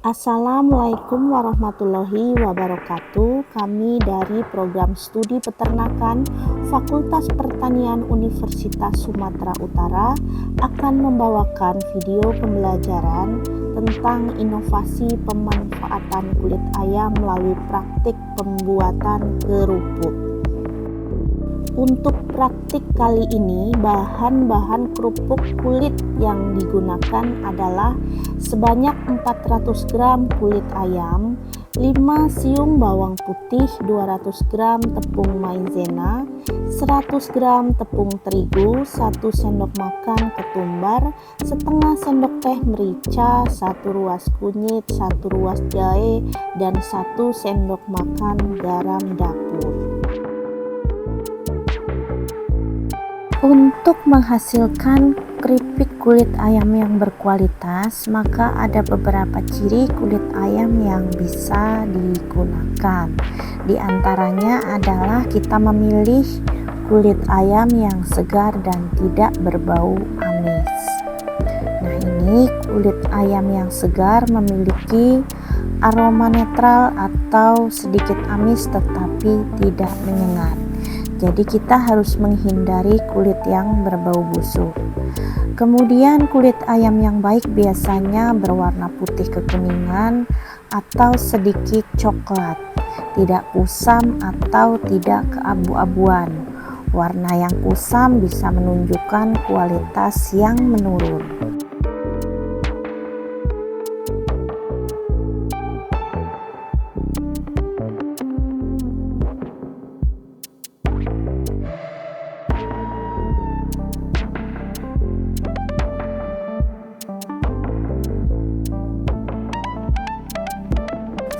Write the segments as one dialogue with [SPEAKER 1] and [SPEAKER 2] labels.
[SPEAKER 1] Assalamualaikum warahmatullahi wabarakatuh. Kami dari Program Studi Peternakan Fakultas Pertanian Universitas Sumatera Utara akan membawakan video pembelajaran tentang inovasi pemanfaatan kulit ayam melalui praktik pembuatan kerupuk. Untuk praktik kali ini, bahan-bahan kerupuk kulit yang digunakan adalah sebanyak 400 gram kulit ayam, 5 siung bawang putih, 200 gram tepung maizena, 100 gram tepung terigu, 1 sendok makan ketumbar, setengah sendok teh merica, 1 ruas kunyit, 1 ruas jahe, dan 1 sendok makan garam dapur. Untuk menghasilkan keripik kulit ayam yang berkualitas, maka ada beberapa ciri kulit ayam yang bisa digunakan. Di antaranya adalah kita memilih kulit ayam yang segar dan tidak berbau amis. Nah, ini kulit ayam yang segar memiliki aroma netral atau sedikit amis tetapi tidak menyengat. Jadi kita harus menghindari kulit yang berbau busuk. Kemudian kulit ayam yang baik biasanya berwarna putih kekuningan atau sedikit coklat, tidak kusam atau tidak keabu-abuan. Warna yang kusam bisa menunjukkan kualitas yang menurun.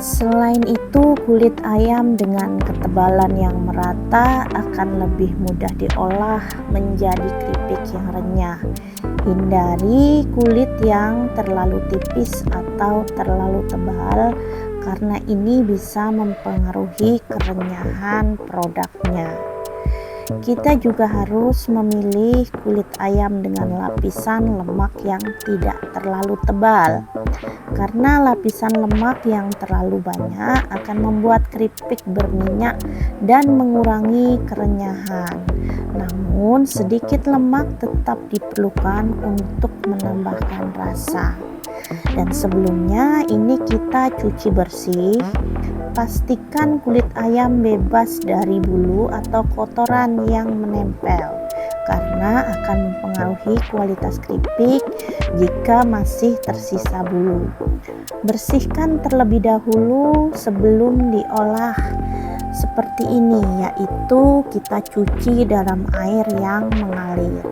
[SPEAKER 1] Selain itu, kulit ayam dengan ketebalan yang merata akan lebih mudah diolah menjadi keripik yang renyah. Hindari kulit yang terlalu tipis atau terlalu tebal karena ini bisa mempengaruhi kerenyahan produknya. Kita juga harus memilih kulit ayam dengan lapisan lemak yang tidak terlalu tebal, karena lapisan lemak yang terlalu banyak akan membuat keripik berminyak dan mengurangi kerenyahan. Namun, sedikit lemak tetap diperlukan untuk menambahkan rasa. Dan sebelumnya ini kita cuci bersih. Pastikan kulit ayam bebas dari bulu atau kotoran yang menempel, karena akan mempengaruhi kualitas keripik jika masih tersisa bulu. Bersihkan terlebih dahulu sebelum diolah seperti ini, yaitu kita cuci dalam air yang mengalir.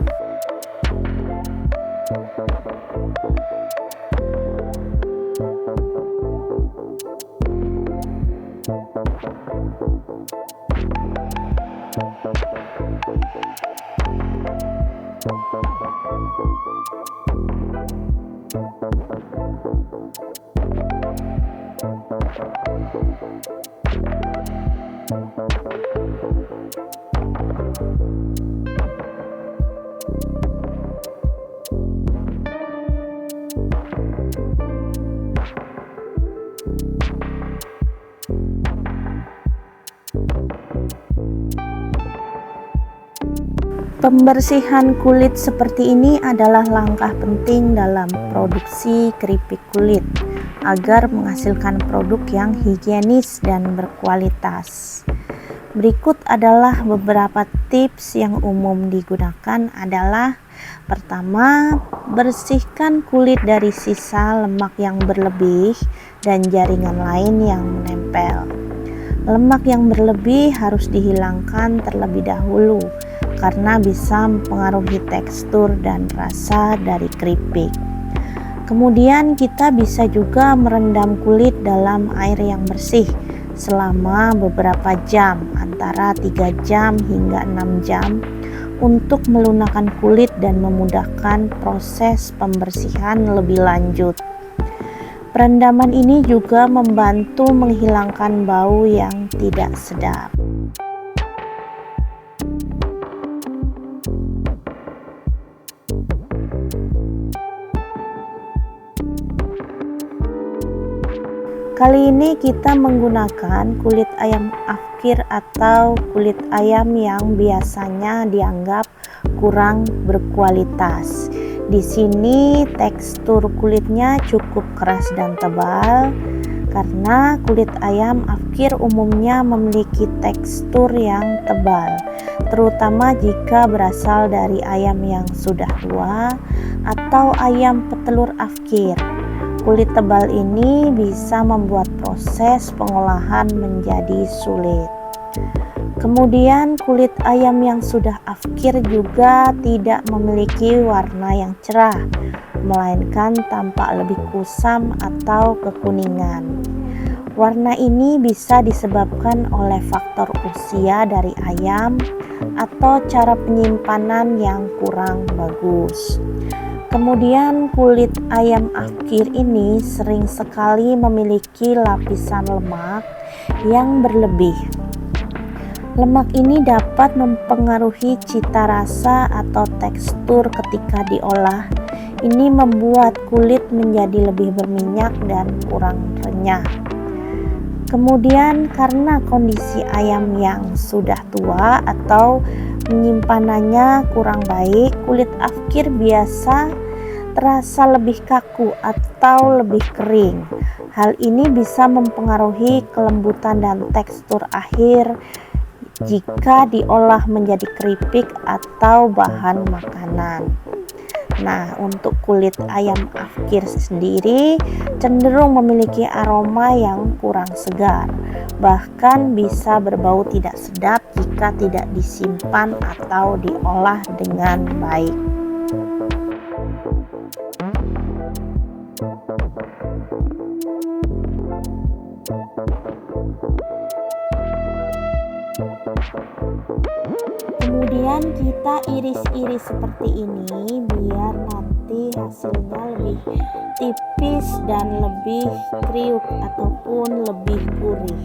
[SPEAKER 1] Pembersihan kulit seperti ini adalah langkah penting dalam produksi keripik kulit agar menghasilkan produk yang higienis dan berkualitas. Berikut adalah beberapa tips yang umum digunakan adalah: pertama, bersihkan kulit dari sisa lemak yang berlebih dan jaringan lain yang menempel. Lemak yang berlebih harus dihilangkan terlebih dahulu karena bisa mempengaruhi tekstur dan rasa dari keripik. Kemudian kita bisa juga merendam kulit dalam air yang bersih selama beberapa jam, antara 3 jam hingga 6 jam, untuk melunakkan kulit dan memudahkan proses pembersihan lebih lanjut. Perendaman ini juga membantu menghilangkan bau yang tidak sedap. Kali ini kita menggunakan kulit ayam afkir atau kulit ayam yang biasanya dianggap kurang berkualitas. Di sini tekstur kulitnya cukup keras dan tebal karena kulit ayam afkir umumnya memiliki tekstur yang tebal, terutama jika berasal dari ayam yang sudah tua atau ayam petelur afkir. Kulit tebal ini bisa membuat proses pengolahan menjadi sulit. Kemudian kulit ayam yang sudah afkir juga tidak memiliki warna yang cerah, melainkan tampak lebih kusam atau kekuningan. Warna ini bisa disebabkan oleh faktor usia dari ayam atau cara penyimpanan yang kurang bagus. Kemudian kulit ayam afkir ini sering sekali memiliki lapisan lemak yang berlebih. Lemak ini dapat mempengaruhi cita rasa atau tekstur ketika diolah. Ini membuat kulit menjadi lebih berminyak dan kurang renyah. Kemudian karena kondisi ayam yang sudah tua atau penyimpanannya kurang baik, kulit afkir biasa terasa lebih kaku atau lebih kering. Hal ini bisa mempengaruhi kelembutan dan tekstur akhir jika diolah menjadi keripik atau bahan makanan. Nah, untuk kulit ayam afkir sendiri cenderung memiliki aroma yang kurang segar, bahkan bisa berbau tidak sedap jika tidak disimpan atau diolah dengan baik. Kemudian kita iris-iris seperti ini biar nanti hasilnya lebih tipis dan lebih kriuk ataupun lebih gurih.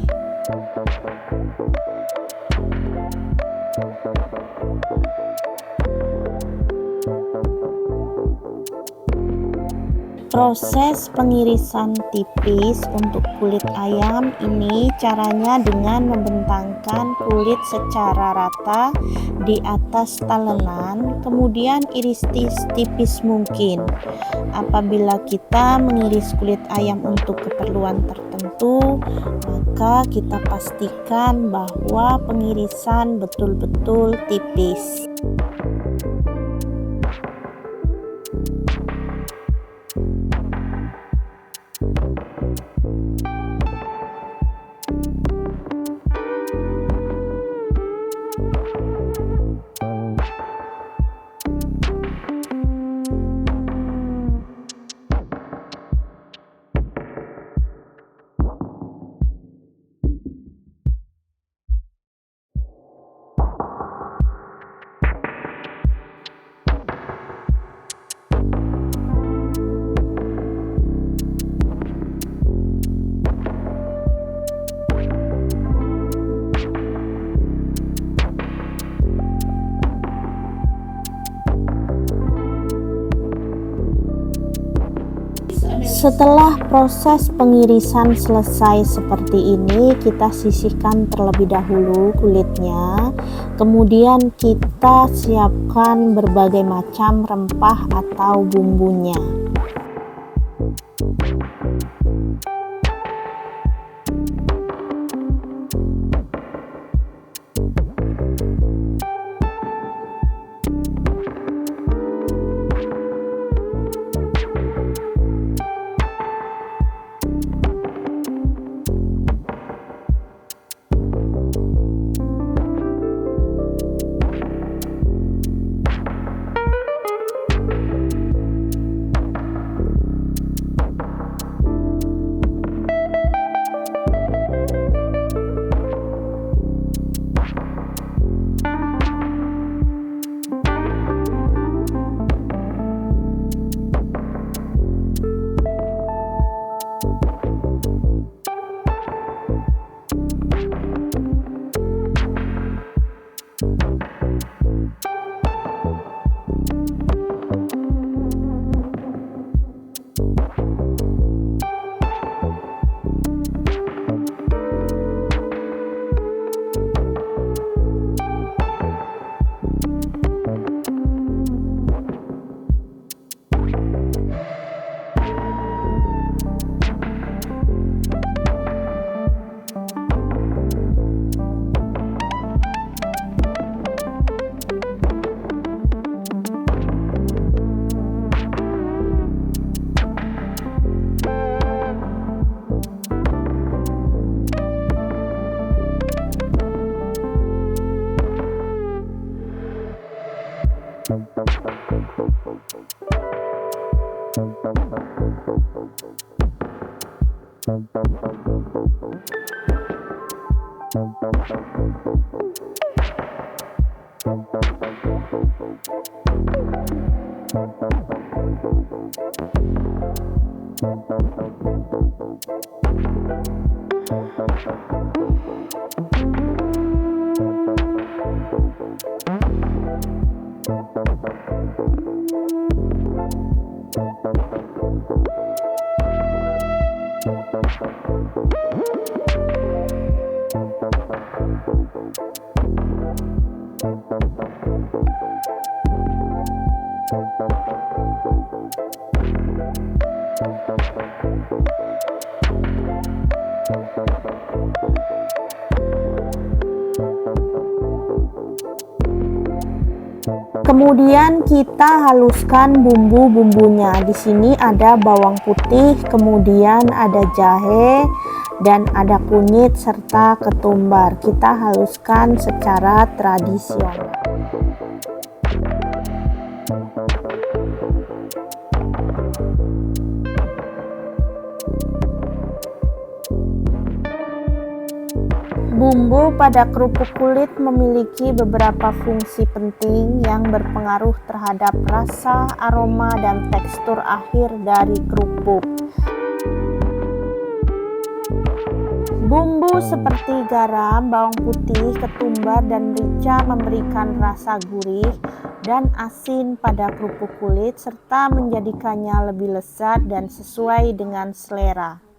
[SPEAKER 1] Proses pengirisan tipis untuk kulit ayam ini caranya dengan membentangkan kulit secara rata di atas talenan, kemudian iris tipis mungkin. Apabila kita mengiris kulit ayam untuk keperluan tertentu, maka kita pastikan bahwa pengirisan betul-betul tipis. Setelah proses pengirisan selesai seperti ini, kita sisihkan terlebih dahulu kulitnya. Kemudian kita siapkan berbagai macam rempah atau bumbunya. Kemudian kita haluskan bumbu-bumbunya. Di sini ada bawang putih, kemudian ada jahe dan ada kunyit serta ketumbar. Kita haluskan secara tradisional. Bumbu pada kerupuk kulit memiliki beberapa fungsi penting yang berpengaruh terhadap rasa, aroma, dan tekstur akhir dari kerupuk. Bumbu seperti garam, bawang putih, ketumbar, dan merica memberikan rasa gurih dan asin pada kerupuk kulit serta menjadikannya lebih lezat dan sesuai dengan selera.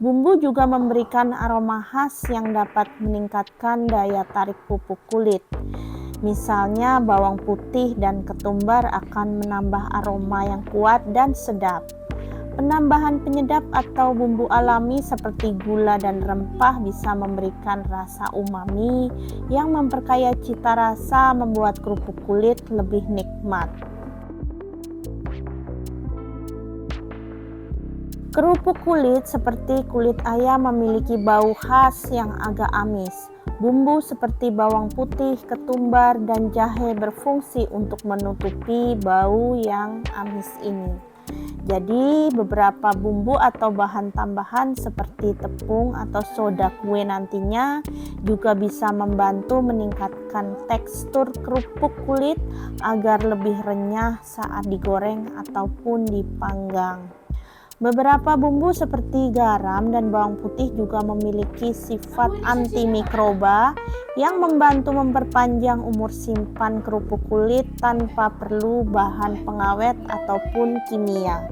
[SPEAKER 1] Bumbu juga memberikan aroma khas yang dapat meningkatkan daya tarik pupuk kulit. Misalnya, bawang putih dan ketumbar akan menambah aroma yang kuat dan sedap. Penambahan penyedap atau bumbu alami seperti gula dan rempah bisa memberikan rasa umami yang memperkaya cita rasa, membuat kerupuk kulit lebih nikmat. Kerupuk kulit seperti kulit ayam memiliki bau khas yang agak amis. Bumbu seperti bawang putih, ketumbar, dan jahe berfungsi untuk menutupi bau yang amis ini. Jadi, beberapa bumbu atau bahan tambahan seperti tepung atau soda kue nantinya juga bisa membantu meningkatkan tekstur kerupuk kulit agar lebih renyah saat digoreng ataupun dipanggang. Beberapa bumbu seperti garam dan bawang putih juga memiliki sifat antimikroba yang membantu memperpanjang umur simpan kerupuk kulit tanpa perlu bahan pengawet ataupun kimia.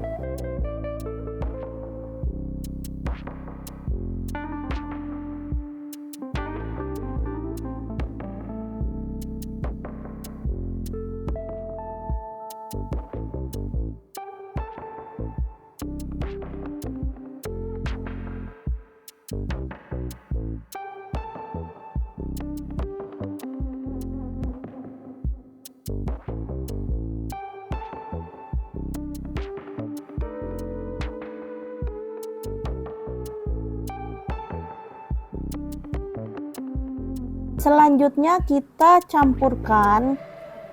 [SPEAKER 1] Selanjutnya kita campurkan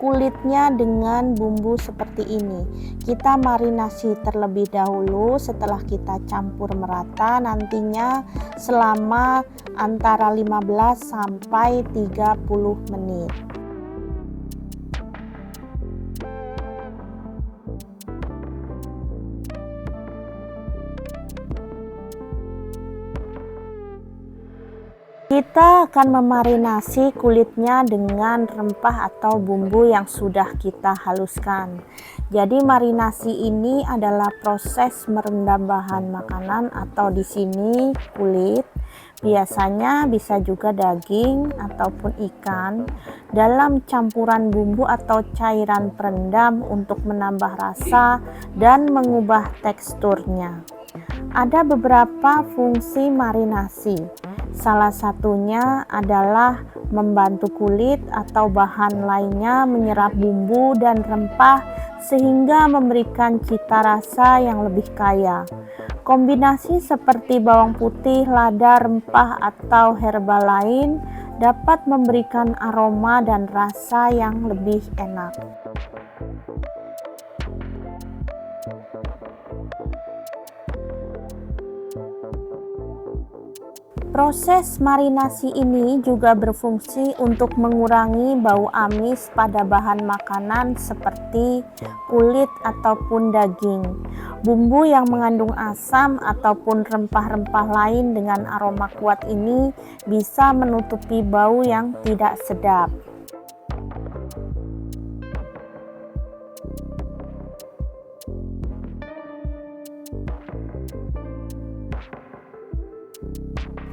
[SPEAKER 1] kulitnya dengan bumbu seperti ini. Kita marinasi terlebih dahulu. Setelah kita campur merata, nantinya selama antara 15 sampai 30 menit. Kita akan memarinasi kulitnya dengan rempah atau bumbu yang sudah kita haluskan. Jadi marinasi ini adalah proses merendam bahan makanan atau di sini kulit. Biasanya bisa juga daging ataupun ikan dalam campuran bumbu atau cairan perendam untuk menambah rasa dan mengubah teksturnya. Ada beberapa fungsi marinasi. Salah satunya adalah membantu kulit atau bahan lainnya menyerap bumbu dan rempah sehingga memberikan cita rasa yang lebih kaya. Kombinasi seperti bawang putih, lada, rempah, atau herba lain dapat memberikan aroma dan rasa yang lebih enak. Proses marinasi ini juga berfungsi untuk mengurangi bau amis pada bahan makanan seperti kulit ataupun daging. Bumbu yang mengandung asam ataupun rempah-rempah lain dengan aroma kuat ini bisa menutupi bau yang tidak sedap.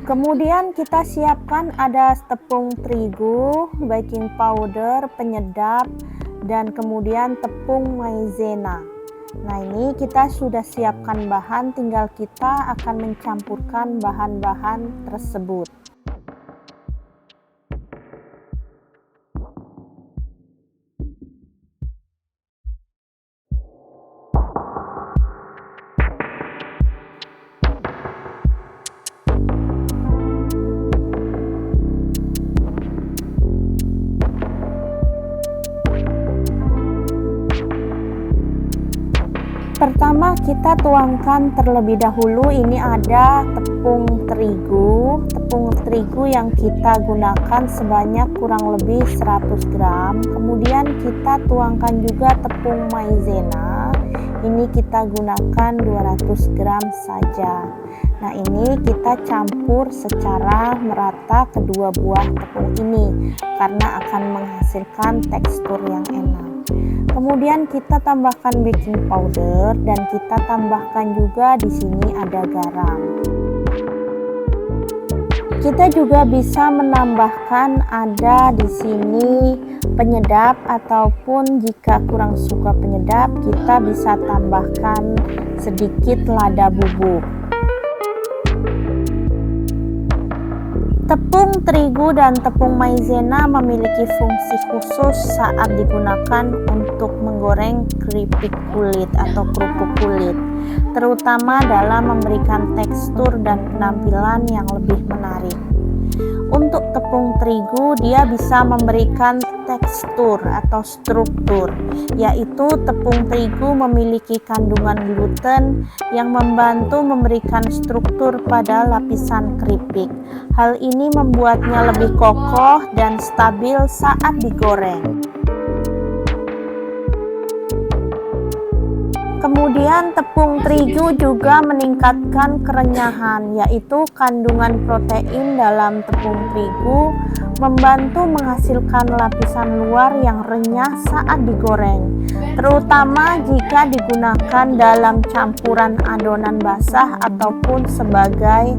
[SPEAKER 1] Kemudian kita siapkan ada tepung terigu, baking powder, penyedap, dan kemudian tepung maizena. Nah, ini kita sudah siapkan bahan, tinggal kita akan mencampurkan bahan-bahan tersebut. Pertama kita tuangkan terlebih dahulu, ini ada tepung terigu. Tepung terigu yang kita gunakan sebanyak kurang lebih 100 gram. Kemudian kita tuangkan juga tepung maizena. Ini kita gunakan 200 gram saja. Nah, ini kita campur secara merata kedua buah tepung ini karena akan menghasilkan tekstur yang enak. Kemudian kita tambahkan baking powder dan kita tambahkan juga di sini ada garam. Kita juga bisa menambahkan ada di sini penyedap, ataupun jika kurang suka penyedap kita bisa tambahkan sedikit lada bubuk. Tepung terigu dan tepung maizena memiliki fungsi khusus saat digunakan untuk menggoreng keripik kulit atau kerupuk kulit, terutama dalam memberikan tekstur dan penampilan yang lebih menarik. Untuk tepung terigu, dia bisa memberikan tekstur atau struktur, yaitu tepung terigu memiliki kandungan gluten yang membantu memberikan struktur pada lapisan keripik. Hal ini membuatnya lebih kokoh dan stabil saat digoreng. Kemudian tepung terigu juga meningkatkan kerenyahan, yaitu kandungan protein dalam tepung terigu membantu menghasilkan lapisan luar yang renyah saat digoreng, terutama jika digunakan dalam campuran adonan basah ataupun sebagai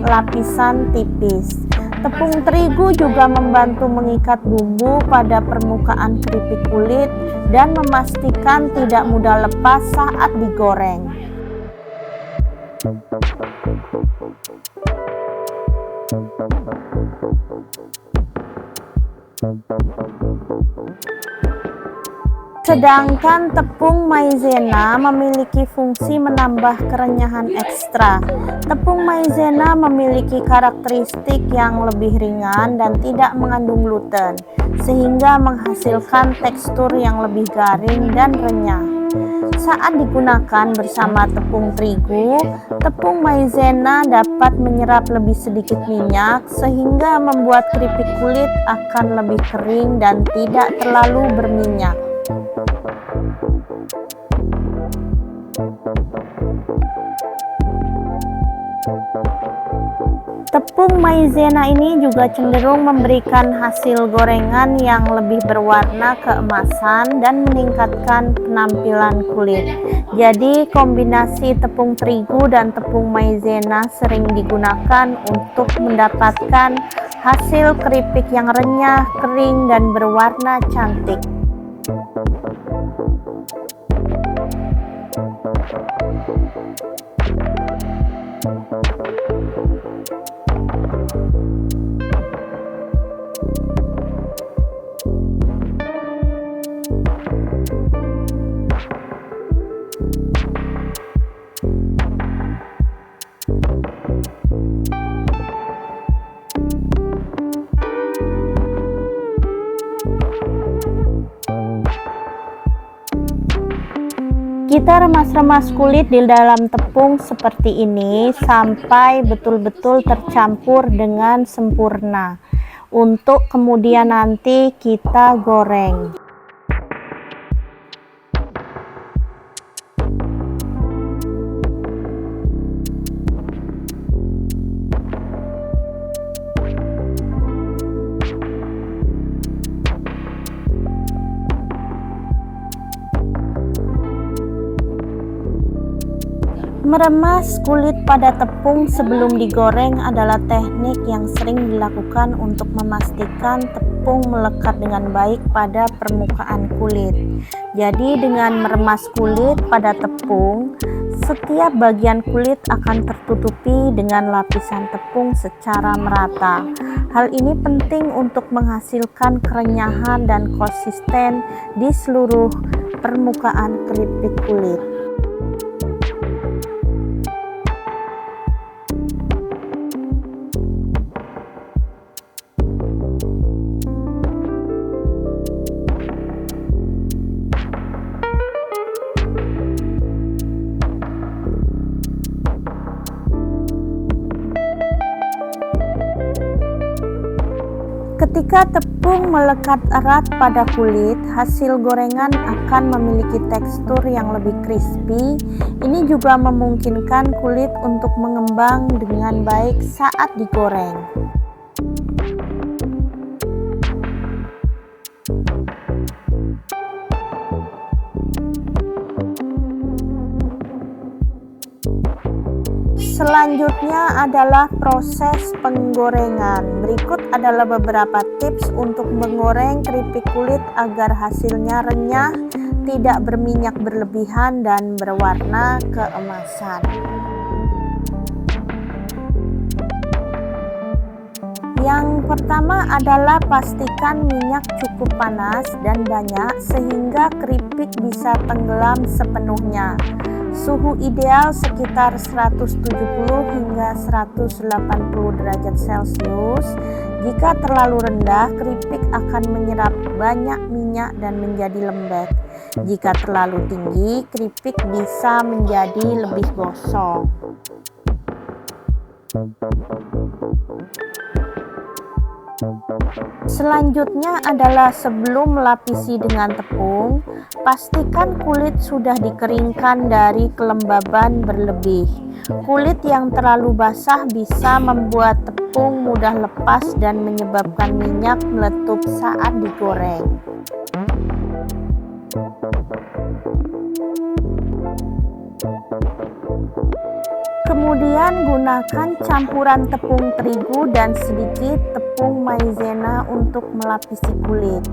[SPEAKER 1] lapisan tipis. Tepung terigu juga membantu mengikat bumbu pada permukaan keripik kulit dan memastikan tidak mudah lepas saat digoreng. Sedangkan tepung maizena memiliki fungsi menambah kerenyahan ekstra. Tepung maizena memiliki karakteristik yang lebih ringan dan tidak mengandung gluten, sehingga menghasilkan tekstur yang lebih garing dan renyah. Saat digunakan bersama tepung terigu, tepung maizena dapat menyerap lebih sedikit minyak, sehingga membuat keripik kulit akan lebih kering dan tidak terlalu berminyak. Tepung maizena ini juga cenderung memberikan hasil gorengan yang lebih berwarna keemasan dan meningkatkan penampilan kulit. Jadi kombinasi tepung terigu dan tepung maizena sering digunakan untuk mendapatkan hasil keripik yang renyah, kering, dan berwarna cantik. Kita remas-remas kulit di dalam tepung seperti ini sampai betul-betul tercampur dengan sempurna. Untuk kemudian nanti kita goreng. Meremas kulit pada tepung sebelum digoreng adalah teknik yang sering dilakukan untuk memastikan tepung melekat dengan baik pada permukaan kulit. Jadi dengan meremas kulit pada tepung, setiap bagian kulit akan tertutupi dengan lapisan tepung secara merata. Hal ini penting untuk menghasilkan kerenyahan dan konsisten di seluruh permukaan keripik kulit. Ketika tepung melekat erat pada kulit, hasil gorengan akan memiliki tekstur yang lebih crispy. Ini juga memungkinkan kulit untuk mengembang dengan baik saat digoreng. Selanjutnya adalah proses penggorengan. Berikut adalah beberapa tips untuk menggoreng keripik kulit agar hasilnya renyah, tidak berminyak berlebihan, dan berwarna keemasan. Yang pertama adalah pastikan minyak cukup panas dan banyak sehingga keripik bisa tenggelam sepenuhnya. Suhu ideal sekitar 170 hingga 180 derajat Celcius. Jika terlalu rendah, keripik akan menyerap banyak minyak dan menjadi lembek. Jika terlalu tinggi, keripik bisa menjadi lebih gosong. Selanjutnya adalah sebelum melapisi dengan tepung, pastikan kulit sudah dikeringkan dari kelembaban berlebih. Kulit yang terlalu basah bisa membuat tepung mudah lepas dan menyebabkan minyak meletup saat digoreng. Kemudian gunakan campuran tepung terigu dan sedikit tepung maizena untuk melapisi kulit.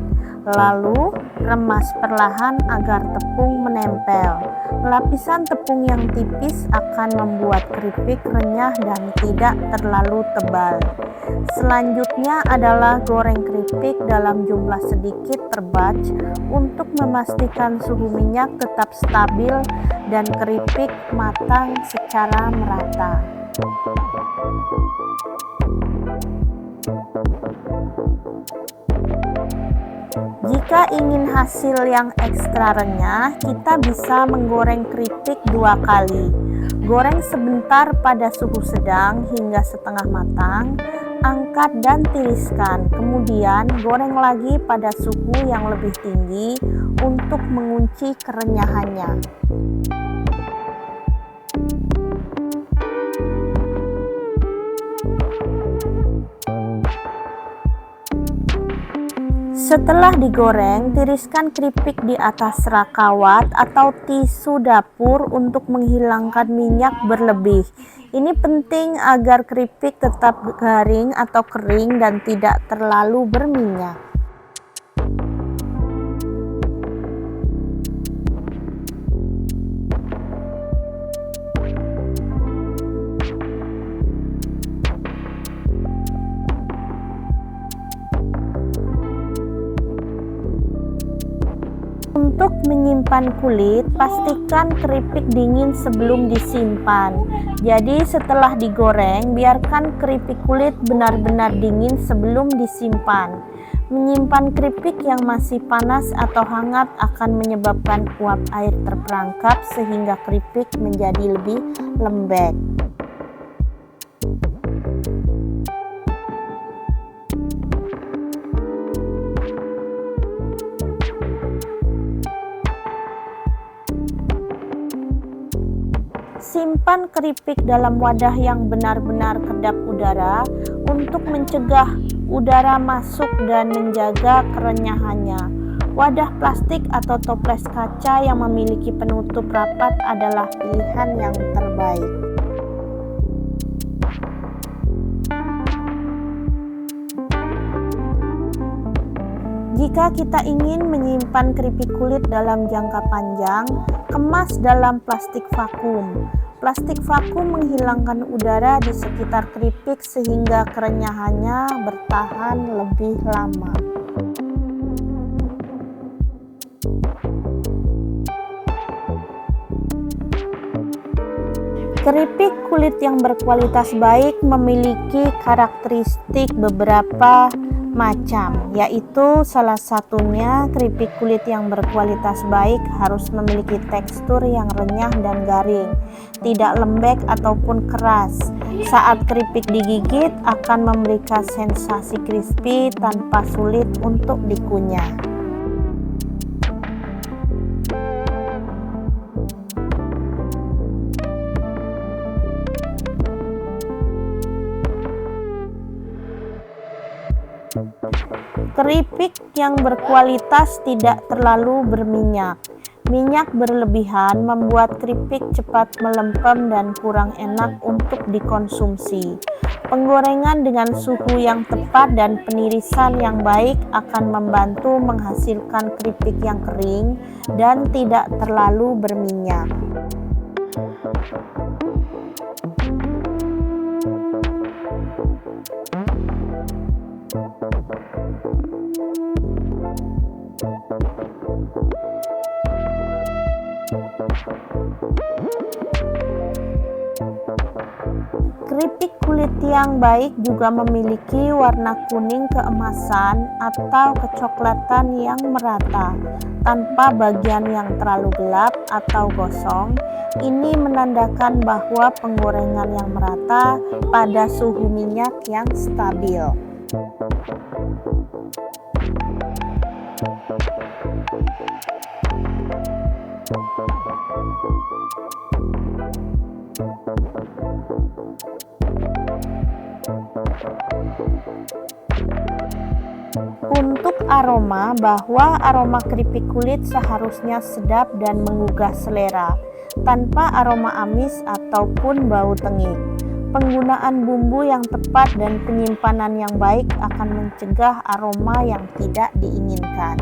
[SPEAKER 1] Lalu remas perlahan agar tepung menempel. Lapisan tepung yang tipis akan membuat keripik renyah dan tidak terlalu tebal. Selanjutnya adalah goreng keripik dalam jumlah sedikit per batch untuk memastikan suhu minyak tetap stabil dan keripik matang secara merata. Jika ingin hasil yang ekstra renyah, kita bisa menggoreng keripik 2 kali. Goreng sebentar pada suhu sedang hingga setengah matang, angkat dan tiriskan. Kemudian goreng lagi pada suhu yang lebih tinggi untuk mengunci kerenyahannya. Setelah digoreng, tiriskan keripik di atas rak kawat atau tisu dapur untuk menghilangkan minyak berlebih. Ini penting agar keripik tetap garing atau kering dan tidak terlalu berminyak. Untuk menyimpan kulit, pastikan keripik dingin sebelum disimpan. Jadi setelah digoreng, biarkan keripik kulit benar-benar dingin sebelum disimpan. Menyimpan keripik yang masih panas atau hangat akan menyebabkan uap air terperangkap sehingga keripik menjadi lebih lembek. Simpan keripik dalam wadah yang benar-benar kedap udara untuk mencegah udara masuk dan menjaga kerenyahannya. Wadah plastik atau toples kaca yang memiliki penutup rapat adalah pilihan yang terbaik. Jika kita ingin menyimpan keripik kulit dalam jangka panjang, kemas dalam plastik vakum. Plastik vakum menghilangkan udara di sekitar keripik sehingga kerenyahannya bertahan lebih lama. Keripik kulit yang berkualitas baik memiliki karakteristik beberapa macam, yaitu salah satunya keripik kulit yang berkualitas baik harus memiliki tekstur yang renyah dan garing, tidak lembek ataupun keras. Saat keripik digigit akan memberikan sensasi crispy tanpa sulit untuk dikunyah. Keripik yang berkualitas tidak terlalu berminyak. Minyak berlebihan membuat keripik cepat melempem dan kurang enak untuk dikonsumsi. Penggorengan dengan suhu yang tepat dan penirisan yang baik akan membantu menghasilkan keripik yang kering dan tidak terlalu berminyak. Keripik kulit yang baik juga memiliki warna kuning keemasan atau kecoklatan yang merata, tanpa bagian yang terlalu gelap atau gosong. Ini menandakan bahwa penggorengan yang merata pada suhu minyak yang stabil. Untuk aroma, bahwa aroma keripik kulit seharusnya sedap dan menggugah selera, tanpa aroma amis ataupun bau tengik. Penggunaan bumbu yang tepat dan penyimpanan yang baik akan mencegah aroma yang tidak diinginkan.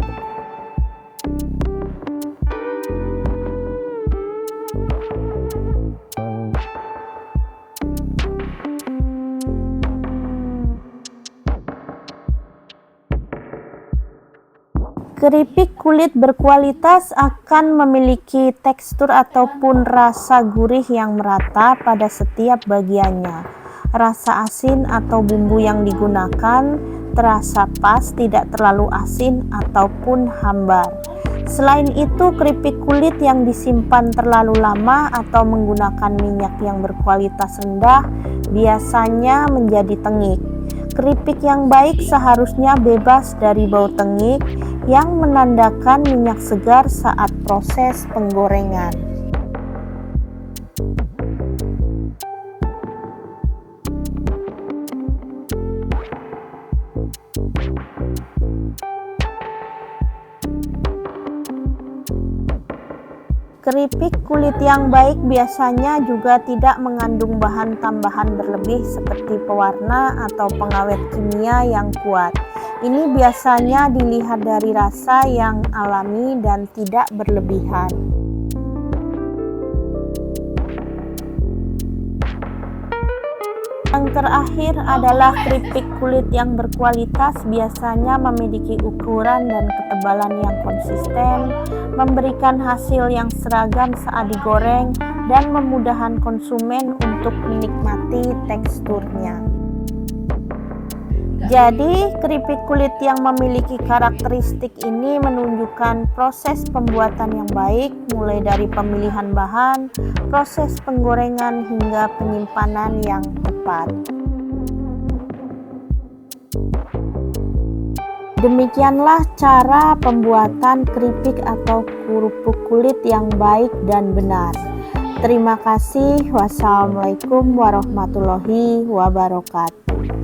[SPEAKER 1] Keripik kulit berkualitas akan memiliki tekstur ataupun rasa gurih yang merata pada setiap bagiannya. Rasa asin atau bumbu yang digunakan terasa pas, tidak terlalu asin ataupun hambar. Selain itu, keripik kulit yang disimpan terlalu lama atau menggunakan minyak yang berkualitas rendah biasanya menjadi tengik. Keripik yang baik seharusnya bebas dari bau tengik yang menandakan minyak segar saat proses penggorengan. Keripik kulit yang baik biasanya juga tidak mengandung bahan tambahan berlebih seperti pewarna atau pengawet kimia yang kuat. Ini biasanya dilihat dari rasa yang alami dan tidak berlebihan. Yang terakhir adalah keripik kulit yang berkualitas biasanya memiliki ukuran dan ketebalan yang konsisten, memberikan hasil yang seragam saat digoreng, dan memudahkan konsumen untuk menikmati teksturnya. Jadi, keripik kulit yang memiliki karakteristik ini menunjukkan proses pembuatan yang baik, mulai dari pemilihan bahan, proses penggorengan, hingga penyimpanan yang tepat. Demikianlah cara pembuatan keripik atau kerupuk kulit yang baik dan benar. Terima kasih. Wassalamualaikum warahmatullahi wabarakatuh.